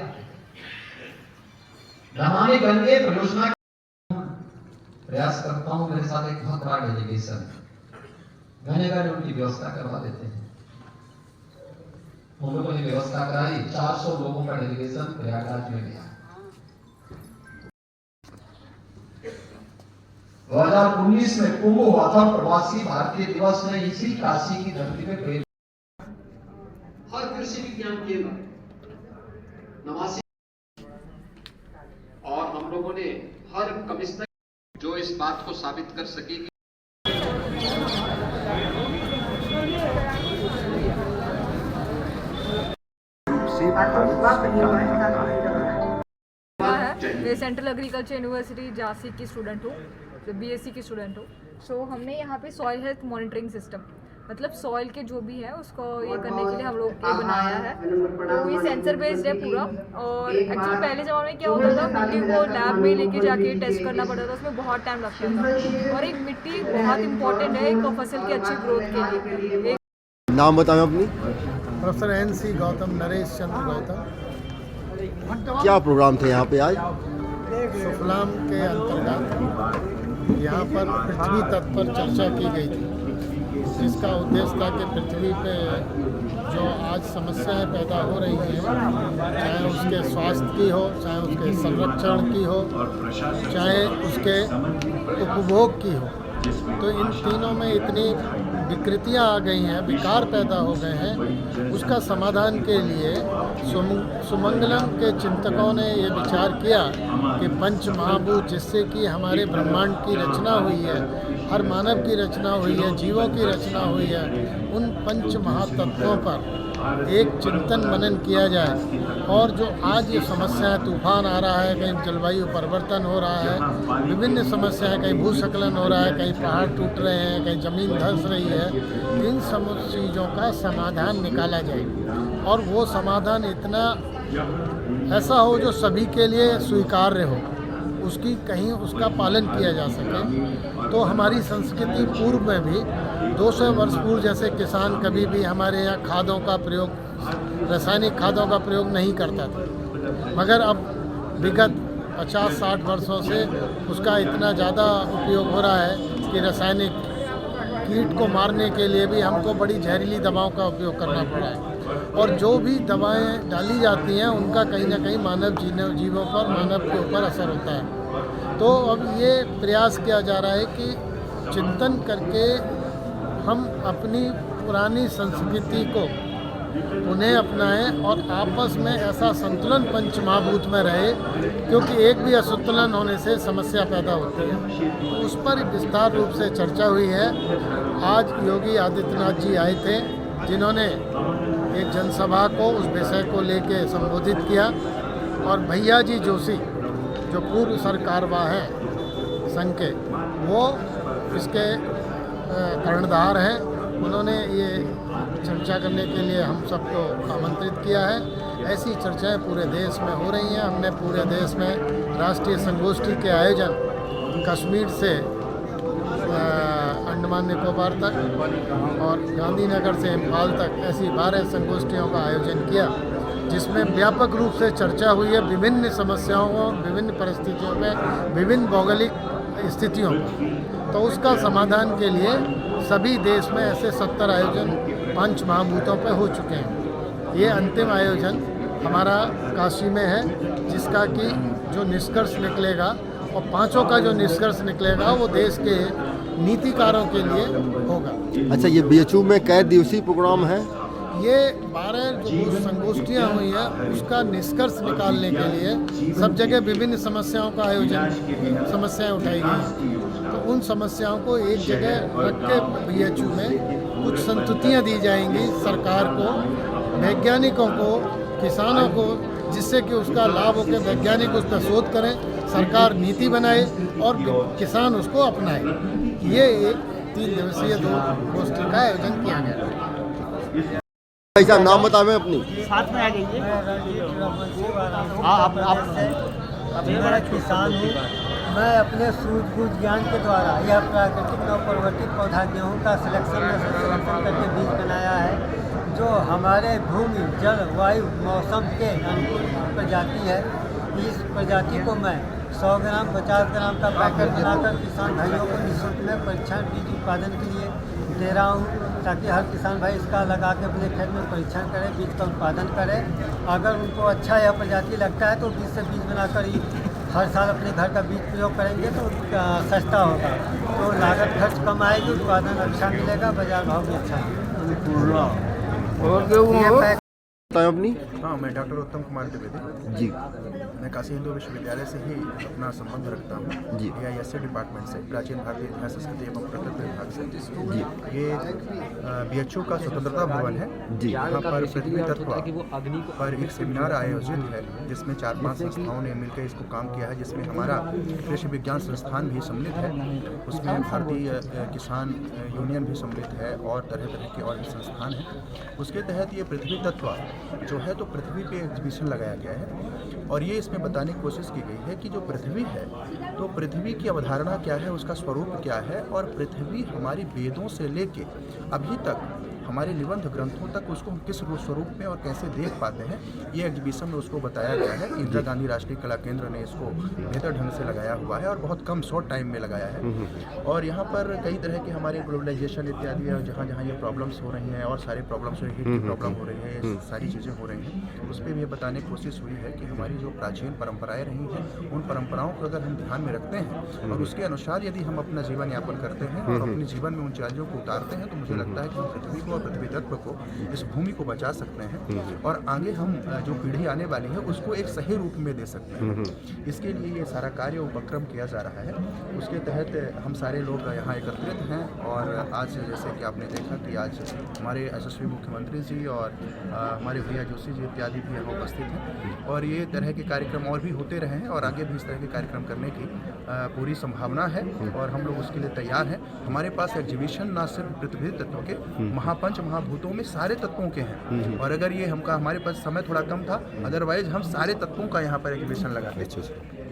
आते थे। नमामि गंगे परियोजना प्रयास करता हूं, मेरे साथ एक बहुत बड़ा डेलीगेशन घने घने उनकी व्यवस्था करवा देते हैं। हम लोगों ने व्यवस्था कराई, 400 लोगों का डेलीगेशन प्रयागराज में गया। 2019 में कुंभ हुआ था, प्रवासी भारतीय दिवस में इसी काशी की धरती में हर कृषि विज्ञान केंद्र नवासी, और हम लोगों ने हर कमिश्नर जो इस बात को साबित कर सके कि मैं सेंट्रल एग्रीकल्चर यूनिवर्सिटी झांसी की स्टूडेंट हूँ, बीएससी की स्टूडेंट हूँ। सो हमने यहाँ पे सॉइल हेल्थ मॉनिटरिंग सिस्टम, मतलब सॉइल के जो भी है उसको ये करने के लिए हम लोग ये बनाया है। तो ये सेंसर बेस्ड है पूरा। और एक्चुअली पहले ज़माने में क्या होता था, मिट्टी को लैब में लेके जाके टेस्ट करना पड़ता था, उसमें बहुत टाइम लगता था। और एक मिट्टी बहुत इंपॉर्टेंट है एक फसल की अच्छी ग्रोथ के लिए। नाम बताएं अपनी। प्रोफेसर NC गौतम, नरेश चंद्र गौतम। क्या प्रोग्राम थे यहाँ पे आज? सुफलाम के अंतर्गत यहाँ पर पृथ्वी तत्व पर चर्चा की गई थी, जिसका उद्देश्य था कि पृथ्वी पे जो आज समस्याएं पैदा हो रही हैं, चाहे उसके स्वास्थ्य की हो, चाहे उसके संरक्षण की हो, चाहे उसके उपभोग की हो, तो इन तीनों में इतनी विकृतियां आ गई हैं, विकार पैदा हो गए हैं। उसका समाधान के लिए सुमंगलम के चिंतकों ने ये विचार किया कि पंच महाभूत, जिससे कि हमारे ब्रह्मांड की रचना हुई है, हर मानव की रचना हुई है, जीवों की रचना हुई है, उन पंच महातत्वों पर एक चिंतन मनन किया जाए। और जो आज ये समस्याएं, तूफान आ रहा है, कहीं जलवायु परिवर्तन हो रहा है, विभिन्न समस्याएं, कहीं भूस्खलन हो रहा है, कहीं पहाड़ टूट रहे हैं, कहीं ज़मीन धंस रही है, इन समस्त चीज़ों का समाधान निकाला जाए। और वो समाधान इतना ऐसा हो जो सभी के लिए स्वीकार्य हो, उसकी कहीं उसका पालन किया जा सके। तो हमारी संस्कृति पूर्व में भी 200 वर्ष पूर्व जैसे किसान कभी भी हमारे यहाँ खादों का प्रयोग, रासायनिक खादों का प्रयोग नहीं करता था, मगर अब विगत 50-60 वर्षों से उसका इतना ज़्यादा उपयोग हो रहा है कि रासायनिक कीट को मारने के लिए भी हमको बड़ी जहरीली दवाओं का उपयोग करना पड़ा है। और जो भी दवाएं डाली जाती हैं उनका कहीं ना कहीं मानव जीवों पर, मानव के ऊपर असर होता है। तो अब ये प्रयास किया जा रहा है कि चिंतन करके हम अपनी पुरानी संस्कृति को उन्हें अपनाएं और आपस में ऐसा संतुलन पंच महाभूत में रहे, क्योंकि एक भी असंतुलन होने से समस्या पैदा होती है। तो उस पर विस्तार रूप से चर्चा हुई है। आज योगी आदित्यनाथ जी आए थे, जिन्होंने एक जनसभा को उस विषय को लेके संबोधित किया। और भैया जी जोशी, जो पूर्व सरकारवाह हैं संघ के, वो इसके कर्णधार हैं। उन्होंने ये चर्चा करने के लिए हम सबको आमंत्रित किया है। ऐसी चर्चाएं पूरे देश में हो रही हैं। हमने पूरे देश में राष्ट्रीय संगोष्ठी के आयोजन कश्मीर से अंडमान निकोबार तक और गांधीनगर से इम्फाल तक ऐसी 12 संगोष्ठियों का आयोजन किया, जिसमें व्यापक रूप से चर्चा हुई है विभिन्न समस्याओं, विभिन्न परिस्थितियों में, विभिन्न भौगोलिक स्थितियों पर। तो उसका समाधान के लिए सभी देश में ऐसे 70 आयोजन पंच महाभूतों पर हो चुके हैं। ये अंतिम आयोजन हमारा काशी में है, जिसका कि जो निष्कर्ष निकलेगा और पांचों का जो निष्कर्ष निकलेगा वो देश के नीतिकारों के लिए होगा। अच्छा, ये BHU में कै दिवसीय प्रोग्राम है? ये 12 जो संगोष्ठियाँ हुई हैं उसका निष्कर्ष निकालने के लिए सब जगह विभिन्न समस्याओं का आयोजन, समस्याएं उठाई गई। तो उन समस्याओं को एक जगह रख के BHU में कुछ संतुतियाँ दी जाएंगी सरकार को, वैज्ञानिकों को, किसानों को, जिससे कि उसका लाभ होकर वैज्ञानिक उस पर शोध करें, सरकार नीति बनाए और किसान उसको अपनाए। ये एक 3 दिवसीय 2 गोष्ठी का आयोजन किया गया। ऐसा नाम बतावें अपनी। साथ में आ जाइए। मैं किसान हूँ। मैं अपने सूझबूझ ज्ञान के द्वारा यह प्राकृतिक नवप्रवर्तित पौधा गेहूँ का सिलेक्शन करके बीज बनाया है। जो हमारे भूमि जल वायु मौसम के अनुकूल प्रजाति है, इस प्रजाति को मैं 100 ग्राम 50 ग्राम का पैकेट बनाकर किसान भाइयों को निःशुल्क में परीक्षण बीज उत्पादन के लिए दे रहा हूँ, ताकि हर किसान भाई इसका लगा के अपने खेत में परीक्षण करे, बीज का उत्पादन करे। अगर उनको अच्छा यह प्रजाति लगता है तो बीज से बीज बनाकर ही हर साल अपने घर का बीज प्रयोग करेंगे तो सस्ता होगा, तो लागत खर्च कम आएगी, उत्पादन अच्छा मिलेगा, बाजार भाव भी अच्छा मिलेगा। बताएं अपनी। हाँ, मैं डॉक्टर उत्तम कुमार द्विवेदी। जी। मैं काशी हिंदू विश्वविद्यालय से ही अपना संबंध रखता हूँ। जी। AISC डिपार्टमेंट से, प्राचीन भारतीय इतिहास संस्कृति एवं पुरातत्व विभाग से। जी। ये BHU का स्वतंत्रता भवन है। जी। यहाँ पर पृथ्वी तत्व पर एक सेमिनार आयोजित है, जिसमें 4-5 संस्थाओं ने मिलकर इसको काम किया है, जिसमें हमारा कृषि विज्ञान संस्थान भी सम्मिलित है, उसमें भारतीय किसान यूनियन भी सम्मिलित है और तरह तरह के और भी संस्थान हैं। उसके तहत ये पृथ्वी तत्व जो है तो पृथ्वी पे एग्जीबिशन लगाया गया है और ये इसमें बताने की कोशिश की गई है कि जो पृथ्वी है तो पृथ्वी की अवधारणा क्या है, उसका स्वरूप क्या है और पृथ्वी हमारी वेदों से लेके अभी तक हमारे निबंध ग्रंथों तक उसको हम किस स्वरूप में और कैसे देख पाते हैं, ये एग्जीबिशन में उसको बताया गया है। इंदिरा गांधी राष्ट्रीय कला केंद्र ने इसको बेहतर ढंग से लगाया हुआ है और बहुत कम शॉर्ट टाइम में लगाया है। और यहाँ पर कई तरह के हमारे ग्लोबलाइजेशन इत्यादि है, जहाँ जहाँ ये प्रॉब्लम्स हो रही हैं और सारे प्रॉब्लम्स हीट की प्रॉब्लम हो रही है, ये सारी चीज़ें हो रही हैं, उस पर भी ये बताने की कोशिश हुई है कि हमारी जो प्राचीन परंपराएं रही हैं, उन परंपराओं को अगर हम ध्यान में रखते हैं और उसके अनुसार यदि हम अपना जीवन यापन करते हैं और अपने जीवन में उन चीज़ों को उतारते हैं, तो मुझे लगता है कि हम पृथ्वी को और पृथ्वी तत्व को, इस भूमि को बचा सकते हैं और आगे हम जो पीढ़ी आने वाली है उसको एक सही रूप में दे सकते हैं। इसके लिए ये सारा कार्य उपक्रम किया जा रहा है। उसके तहत हम सारे लोग यहाँ एकत्रित हैं और आज जैसे कि आपने देखा कि आज हमारे यशस्वी मुख्यमंत्री जी और हमारे भैया जोशी जी इत्यादि भी यहाँ उपस्थित हैं और ये तरह के कार्यक्रम और भी होते रहे हैं और आगे भी इस तरह के कार्यक्रम करने की पूरी संभावना है और हम लोग उसके लिए तैयार हैं। हमारे पास एग्जीबिशन ना सिर्फ पृथ्वी तत्वों के, महापंच महाभूतों में सारे तत्वों के हैं और अगर ये हमारे पास समय थोड़ा कम था, अदरवाइज हम सारे तत्वों का यहाँ पर एग्जीबिशन लगाते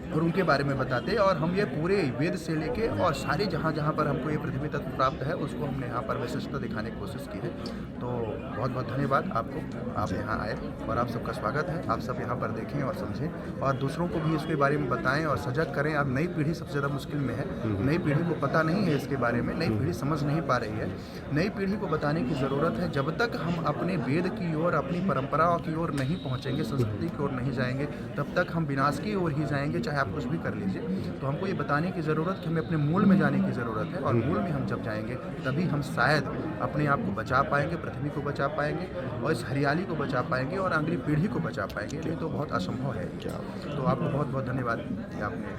और उनके बारे में बताते और हम ये पूरे वेद से लेके और सारे जहाँ जहाँ पर हमको ये पृथ्वी तत्व प्राप्त है उसको हमने यहाँ पर विशिष्टता दिखाने की कोशिश की है। तो बहुत बहुत धन्यवाद आपको, आप यहाँ आए और आप सबका स्वागत है। आप सब यहाँ पर देखें और समझें और दूसरों को भी इसके बारे में बताएं और सजग करें। अब नई पीढ़ी सबसे ज़्यादा मुश्किल में है, नई पीढ़ी को पता नहीं है इसके बारे में, नई पीढ़ी समझ नहीं पा रही है। नई पीढ़ी को बताने की ज़रूरत है। जब तक हम अपने वेद की ओर, अपनी परंपराओं की ओर नहीं पहुँचेंगे, संस्कृति की ओर नहीं जाएंगे, तब तक हम विनाश की ओर ही जाएंगे, चाहे आप कुछ भी कर लीजिए। तो हमको ये बताने की ज़रूरत कि हमें अपने मूल में जाने की ज़रूरत है और मूल में हम जब जाएंगे तभी हम शायद अपने आप को बचा पाएंगे, पृथ्वी को बचा पाएंगे और इस हरियाली को बचा पाएंगे और अगली पीढ़ी को बचा पाएंगे। नहीं तो बहुत असंभव है। तो आपको बहुत बहुत धन्यवाद कि आपने